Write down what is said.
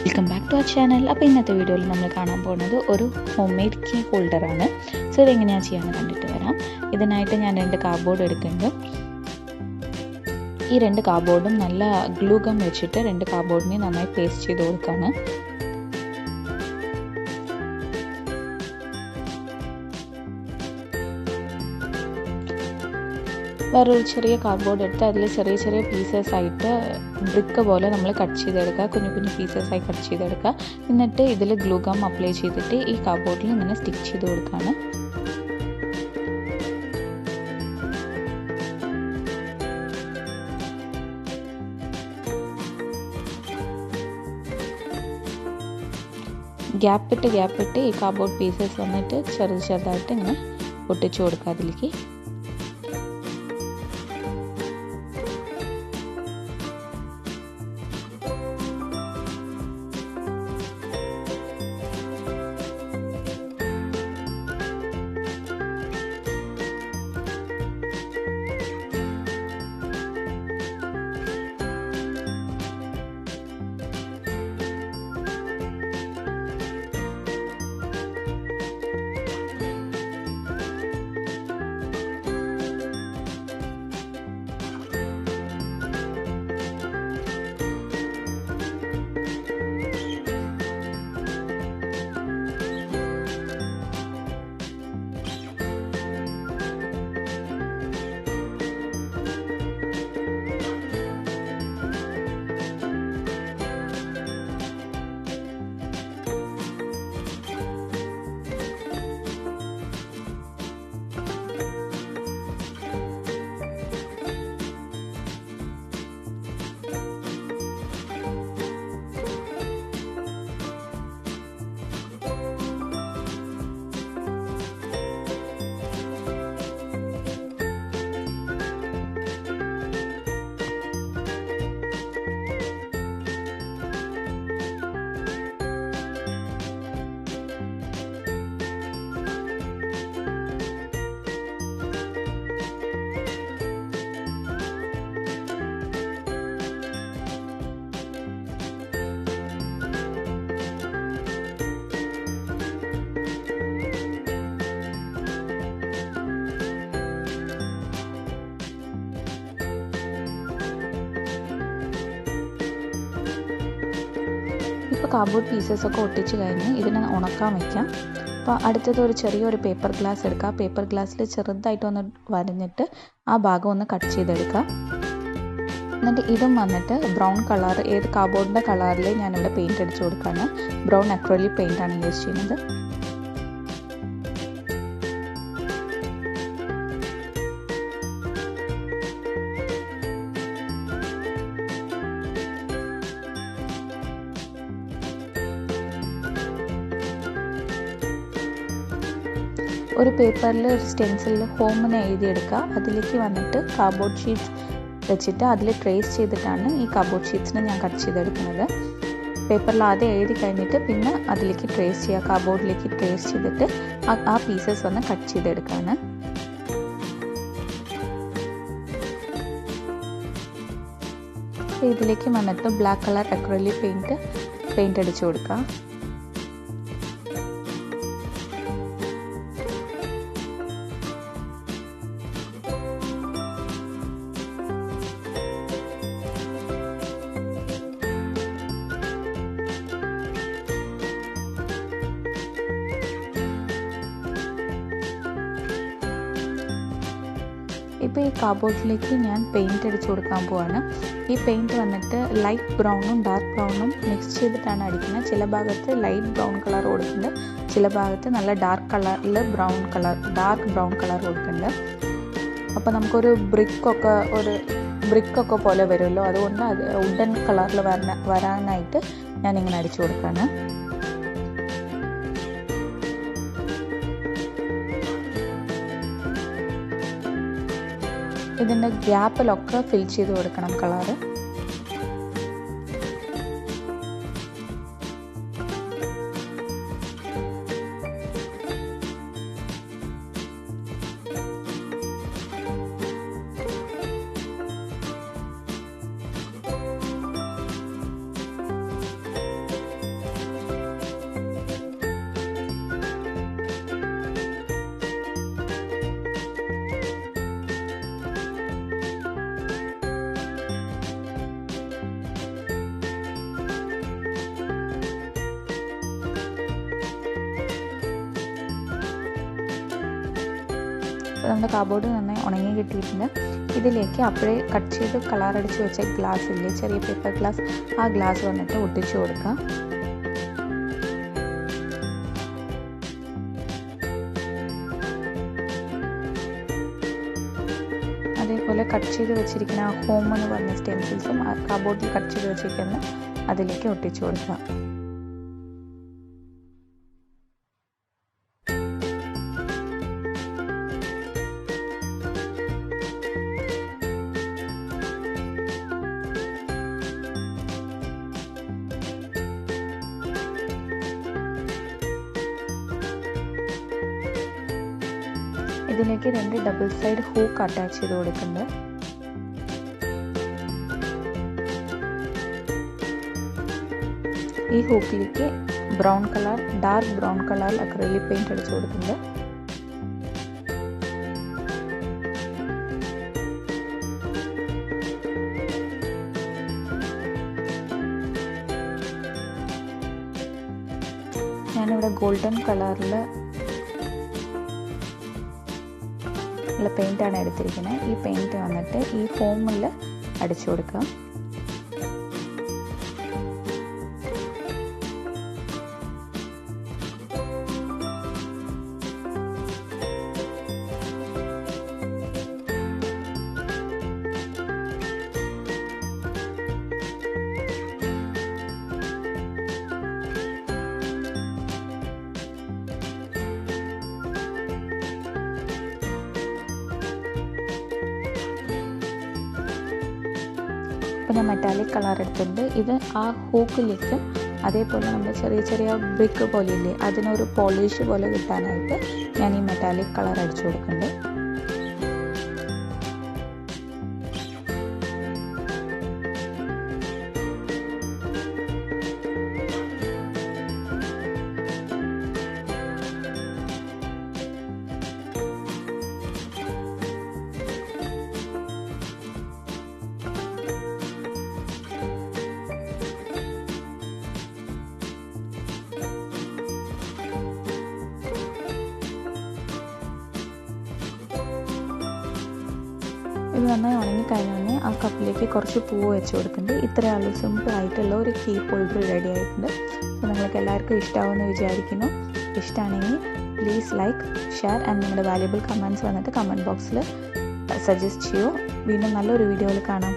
Welcome back to our channel. അപ്പോൾ ഇന്നത്തെ വീഡിയോയിൽ നമ്മൾ കാണാൻ പോകുന്നത് ഒരു ഹോം മെയ്ഡ് കീ ഹോൾഡറാണ്. സോ ഇതെങ്ങനെയാണ് ചെയ്യാമെന്ന് കണ്ടിട്ട് വരാം. ഇതിനായിട്ട് ഞാൻ 2 കാർഡ്ബോർഡ് എടുക്കുന്നുണ്ട്. ഈ 2 കാർഡ്ബോർഡും നല്ല ഗ്ലൂ ഗം വെച്ചിട്ട് 2 കാർഡ്ബോർഡിനെ നന്നായി പേസ്റ്റ് ചെയ്ത് കൊടുക്കുകയാണ്. വേറൊരു ചെറിയ കാർഡ്ബോർഡ് എടുത്ത് അതിൽ ചെറിയ ചെറിയ പീസസ് ആയിട്ട് ബ്രിക്ക് പോലെ നമ്മൾ കട്ട് ചെയ്തെടുക്കുക. കുഞ്ഞു കുഞ്ഞു പീസസ് ആയി കട്ട് ചെയ്തെടുക്കുക. എന്നിട്ട് ഇതിൽ ഗ്ലൂ ഗം അപ്ലൈ ചെയ്തിട്ട് ഈ കാർഡ്ബോർഡിൽ ഇങ്ങനെ സ്റ്റിക്ക് ചെയ്ത് കൊടുക്കുകയാണ്. ഗ്യാപ്പിട്ട് ഈ കാർഡ്ബോർഡ് പീസസ് വന്നിട്ട് ചെറുതായിട്ട് ഇങ്ങനെ ഒട്ടിച്ചു കൊടുക്കുക അതിലേക്ക്. ഇപ്പോൾ കാർഡ്ബോർഡ് പീസസ് ഒക്കെ ഒട്ടിച്ച് കഴിഞ്ഞ് ഇതിനെ ഉണക്കാൻ വയ്ക്കാം. അപ്പോൾ അടുത്തത് ഒരു ചെറിയൊരു പേപ്പർ ഗ്ലാസ് എടുക്കുക. പേപ്പർ ഗ്ലാസ്സിൽ ചെറുതായിട്ടൊന്ന് വരഞ്ഞിട്ട് ആ ഭാഗം ഒന്ന് കട്ട് ചെയ്തെടുക്കുക. എന്നിട്ട് ഇതും വന്നിട്ട് ബ്രൗൺ കളർ, ഏത് കാർഡ്ബോർഡിൻ്റെ കളറിൽ ഞാനിവിടെ പെയിൻറ്റ് അടിച്ചു കൊടുക്കുകയാണ്. ബ്രൗൺ അക്രലിക് പെയിൻ്റാണ് യൂസ് ചെയ്യുന്നത്. ഒരു പേപ്പറിൽ ഒരു സ്റ്റെൻസിലിൽ ഹോമിന് എഴുതിയെടുക്കുക. അതിലേക്ക് വന്നിട്ട് കാർഡ്ബോർഡ് ഷീറ്റ്സ് വെച്ചിട്ട് അതിൽ ട്രേസ് ചെയ്തിട്ടാണ് ഈ കാർഡ്ബോർഡ് ഷീറ്റ്സിനെ ഞാൻ കട്ട് ചെയ്തെടുക്കുന്നത്. പേപ്പറിൽ ആദ്യം എഴുതി കഴിഞ്ഞിട്ട് പിന്നെ അതിലേക്ക് ട്രേസ് ചെയ്യുക. കാർഡ്ബോർഡിലേക്ക് ട്രേസ് ചെയ്തിട്ട് ആ പീസസ് വന്ന് കട്ട് ചെയ്തെടുക്കുകയാണ്. ഇതിലേക്ക് വന്നിട്ട് ബ്ലാക്ക് കളർ അക്രിലിക് പെയിൻറ്റ് അടിച്ചു കൊടുക്കുക. ഇപ്പോൾ ഈ കാർഡ്ബോർഡിലേക്ക് ഞാൻ പെയിൻറ്റ് അടിച്ചു കൊടുക്കാൻ പോവാണ്. ഈ പെയിൻറ്റ് വന്നിട്ട് ലൈറ്റ് ബ്രൗണും ഡാർക്ക് ബ്രൗണും മിക്സ് ചെയ്തിട്ടാണ് അടിക്കുന്നത്. ചില ഭാഗത്ത് ലൈറ്റ് ബ്രൗൺ കളർ കൊടുക്കുന്നുണ്ട്, ചില ഭാഗത്ത് നല്ല ഡാർക്ക് കളറിൽ ഡാർക്ക് ബ്രൗൺ കളർ കൊടുക്കുന്നുണ്ട്. അപ്പോൾ നമുക്കൊരു ബ്രിക്കൊക്കെ പോലെ വരുമല്ലോ, അതുകൊണ്ട് അത് വുഡൻ കളറിൽ വരാനായിട്ട് ഞാനിങ്ങനെ അടിച്ചു കൊടുക്കുകയാണ്. ഇതിൻ്റെ ഗ്യാപ്പിലൊക്കെ ഫിൽ ചെയ്ത് കൊടുക്കണം കളറ്. നമ്മുടെ കാർഡ്ബോർഡ് നന്നായി ഉണങ്ങി കിട്ടിയിട്ടുണ്ട്. ഇതിലേക്ക് അപ്പോഴേ കട്ട് ചെയ്ത് കളർ അടിച്ച് വെച്ച ഗ്ലാസ് ഇല്ലേ, ചെറിയ പേപ്പർ ഗ്ലാസ്, ആ ഗ്ലാസ് വന്നിട്ട് ഒട്ടിച്ചു കൊടുക്കാം. അതേപോലെ കട്ട് ചെയ്ത് വെച്ചിരിക്കുന്ന ആ ഹോം എന്ന് പറഞ്ഞ സ്റ്റെൻസിൽസും ആ കാർഡ്ബോർഡിൽ കട്ട് ചെയ്ത് വെച്ചിരിക്കുന്ന അതിലേക്ക് ഒട്ടിച്ചു കൊടുക്കാം. ഇതിലേക്ക് 2 ഡബിൾ സൈഡ് ഹൂക്ക് അറ്റാച്ച് ചെയ്ത് കൊടുക്കുന്നുണ്ട്. ഈ ഹൂക്കിലേക്ക് ബ്രൗൺ കളർ, ഡാർക്ക് ബ്രൗൺ കളറിൽ അക്രിലിക് പെയിന്റ് അടിച്ചു കൊടുക്കുന്നുണ്ട്. ഞാനിവിടെ ഗോൾഡൻ കളറിൽ ഉള്ള പെയിൻ്റാണ് എടുത്തിരിക്കുന്നത്. ഈ പെയിൻറ്റ് വന്നിട്ട് ഈ ഫോമിൽ അടിച്ചു കൊടുക്കാം. പിന്നെ മെറ്റാലിക് കളർ എടുത്തിട്ടുണ്ട്. ഇത് ആ ഹൂക്കിലേക്കും അതേപോലെ നമ്മുടെ ചെറിയ ചെറിയ ബ്രിക്ക് പോലെ ഇല്ലേ, അതിനൊരു പോളിഷ് പോലെ കിട്ടാനായിട്ട് ഞാൻ ഈ മെറ്റാലിക് കളർ അടിച്ചു കൊടുക്കുന്നുണ്ട്. ഇത് നന്നായി ഉണങ്ങിക്കഴിഞ്ഞാൽ ആ കപ്പിലേക്ക് കുറച്ച് പൂവ് വെച്ച് കൊടുക്കുന്നുണ്ട്. ഇത്രയുള്ള സിമ്പിൾ ആയിട്ടുള്ള ഒരു കീ ഹോൾഡർ റെഡി ആയിട്ടുണ്ട്. സോ നിങ്ങൾക്ക് എല്ലാവർക്കും ഇഷ്ടമാവുമെന്ന് വിചാരിക്കുന്നു. ഇഷ്ടമാണെങ്കിൽ പ്ലീസ് ലൈക്ക്, ഷെയർ ആൻഡ് നിങ്ങളുടെ വാല്യുബിൾ കമൻറ്റ്സ് വന്നിട്ട് കമൻറ്റ് ബോക്സിൽ സജസ്റ്റ് ചെയ്യൂ. വീണ്ടും നല്ലൊരു വീഡിയോയിൽ കാണാം.